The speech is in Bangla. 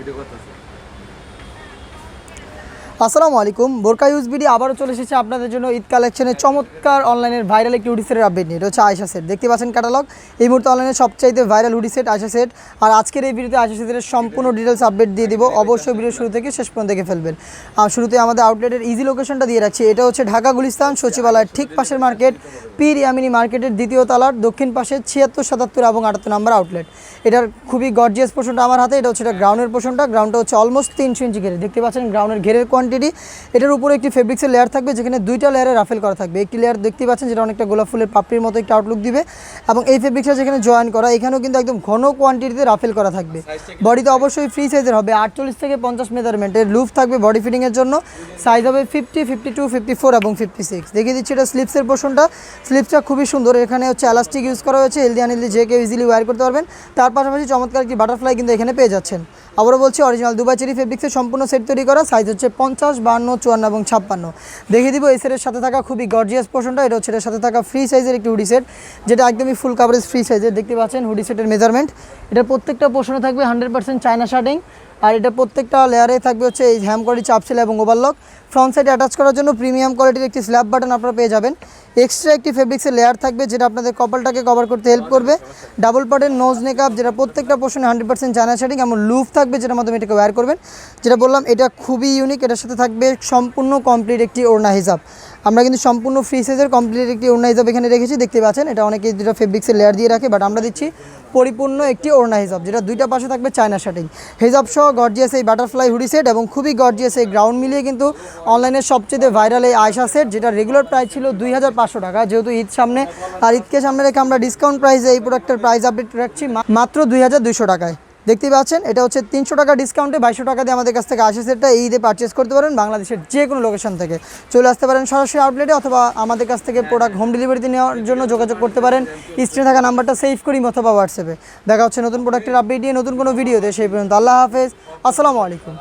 ভিডিও করতেছে। আসসালামু আলাইকুম, বোরকা ইউজ বিডি আবারও চলে এসেছে আপনাদের জন্য ঈদ কালেকশনের চমৎকার অনলাইনের ভাইরাল একটি হুডি সেটের আপডেট নিয়ে। এটা হচ্ছে আয়শা সেট, দেখতে পাচ্ছেন ক্যাটালগ। এই মুহূর্তে অনলাইনে সবচাইতে viral hoodie set Ayesha set. আর আজকের এই ভিডিওতে আয়শা সেটের সম্পূর্ণ ডিটেলস আপডেট দিয়ে দিব, অবশ্যই ভিডিও শুরু থেকে শেষ পর্যন্ত দেখে ফেলবেন। আর শুরুতে আমাদের আউটলেটের ইজি লোকেশনটা দিয়ে রাখছি। এটা হচ্ছে ঢাকা গুলিস্তান সচিবালয়ের ঠিক পাশের মার্কেট, পীর ইয়ামিনী মার্কেটের দ্বিতীয় তলার দক্ষিণ পাশে 76, 77 এবং 78 নম্বর আউটলেট। এটার খুবই গর্জিয়াস পোর্শনটা আমার হাতে। এটা হচ্ছে গ্রাউন্ডের পোর্শনটা। গ্রাউন্ডটা হচ্ছে অলমোস্ট 300 ইঞ্চি ঘেরে, দেখতে পাচ্ছেন গ্রাউন্ডের ঘেরের কোয়ান্টিটি। এটার উপরে একটি ফেব্রিক্সের লেয়ার থাকবে, যেখানে দুইটা লেয়ারে রাফেল করা থাকবে। একটি লেয়ার দেখতে পাচ্ছেন যেটা অনেকটা গোলাপ ফুলের পাপড়ির মতো একটা আউটলুক দিবে, এবং এই ফেব্রিক্সটা যেখানে জয়েন করা, এখানেও কিন্তু একদম ঘন কোয়ান্টিটিতে রাফেল করা থাকবে। বডিতে অবশ্যই ফ্রি সাইজের হবে, 48 থেকে 50 মেজারমেন্টের লুফ থাকবে বডি ফিটিংয়ের জন্য। সাইজ হবে 50, 52, 54 এবং 56। দেখিয়ে দিচ্ছি এটা স্লিপসের পোর্শনটা। স্লিপসটা খুবই সুন্দর, এখানে হচ্ছে এলাস্টিক ইউজ করা হয়েছে, হেলদি আনহেলদি যে কেউ ইজিলি ওয়্যার করতে পারবেন। তার পাশাপাশি চমৎকার একটি বাটারফ্লাই কিন্তু এখানে পেয়ে যাচ্ছেন। আবারও বলছি, অরিজিনাল দুবাই চেরি ফেব্রিক্সের সম্পূর্ণ সেট তৈরি করা। সাইজ হচ্ছে 50, 52, 54 এবং 56। দেখিয়ে দিব এই সেটের সাথে থাকা খুবই গর্জিয়াস পোর্শনটা। এটা হচ্ছে এর সাথে থাকা ফ্রি সাইজের একটি হুডি সেট, যেটা একদমই ফুল কাভারেজ ফ্রি সাইজের। দেখতে পাচ্ছেন হুডি সেটের মেজারমেন্ট। এটা প্রত্যেকটা পোর্শনে থাকবে 100% চায়না শার্টিং। আর এটা প্রত্যেকটা লেয়ারে থাকবে হচ্ছে এই হ্যাম কোয়ালিটি চাপসেল এবং ওভারলক। ফ্রন্ট সাইডে অ্যাটাচ করার জন্য প্রিমিয়াম কোয়ালিটির একটি স্ল্যাব বাটন আপনারা পেয়ে যাবেন। এক্সট্রা একটি ফেব্রিক্সের লেয়ার থাকবে, যেটা আপনাদের কপালটাকে কভার করতে হেল্প করবে। ডাবল পার্টের নোজ নেকআপ, যেটা প্রত্যেকটা পোর্শনে 100% চায়না শার্টিং এবং লুফ থাকবে, যেটার মাধ্যমে এটাকে ওয়্যার করবেন। যেটা বললাম, এটা খুবই ইউনিক। এটার সাথে থাকবে সম্পূর্ণ কমপ্লিট একটি ওড়না হিজাব। আমরা কিন্তু সম্পূর্ণ ফ্রি সাইজের কমপ্লিট একটি ওড়না হিজাব এখানে রেখেছি, দেখতে পাচ্ছেন। এটা অনেকে দুটো ফেব্রিক্সের লেয়ার দিয়ে রাখে, বাট আমরা দিচ্ছি পরিপূর্ণ একটি ওড়না হিজাব, যেটা দুইটা পাশে থাকবে চায়না শার্টিং। হিজাব সহ গর্জিয়াস এই বাটারফ্লাই হুডি সেট এবং খুবই গর্জিয়াস এই গ্রাউন্ড মিলিয়ে কিন্তু অনলাইনের সবচেয়ে ভাইরাল এই আয়শা সেট, যেটা রেগুলার প্রাইস ছিল 2500 টাকা। যেহেতু ঈদ সামনে, আর ঈদকে সামনে রেখে আমরা ডিসকাউন্ট প্রাইসে এই প্রোডাক্টের প্রাইস আপডেট রাখছি মাত্র 2200 টাকায়। দেখতেই পাচ্ছেন, এটা হচ্ছে 300 টাকা ডিসকাউন্টে 2200 টাকা দিয়ে আমাদের কাছ থেকে আয়শা সেটটা এই ঈদে পারচেস করতে পারেন। বাংলাদেশের যে কোনো লোকেশন থেকে চলে আসতে পারেন সরাসরি আউটলেটে, অথবা আমাদের কাছ থেকে প্রোডাক্ট হোম ডেলিভারিতে নেওয়ার জন্য যোগাযোগ করতে পারেন। স্ক্রিনে থাকা নাম্বারটা সেভ করি অথবা হোয়াটসঅ্যাপে। দেখা হচ্ছে নতুন প্রোডাক্টের আপডেট দিয়ে নতুন কোনো ভিডিওতে। সেই পর্যন্ত আল্লাহ হাফেজ, আসসালামু আলাইকুম।